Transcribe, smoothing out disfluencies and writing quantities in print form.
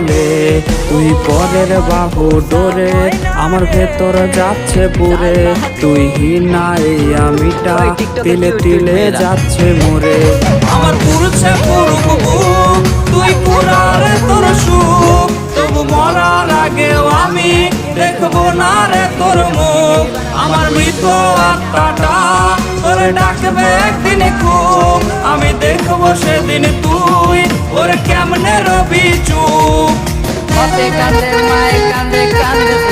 বলে তুই পরের বাহু ডোরে আমার ভেতর যাচ্ছে পুরে তুই হিনা এই আমিটা তিলে তিলে যাচ্ছে মোরে আমার পুরুষে পুরুষ তুই পুরার তোর সুখ তবু মরার আগেও আমি দেখবো না রে তোর মুখ আমার মৃত আত্মাটা তোরে ডাকবে একদিন খুব আমি দেখবো সেদিন তুই ওরে কেমনে রবি চুপ কাঁদে কাঁদে মায় কাঁদে কাঁদে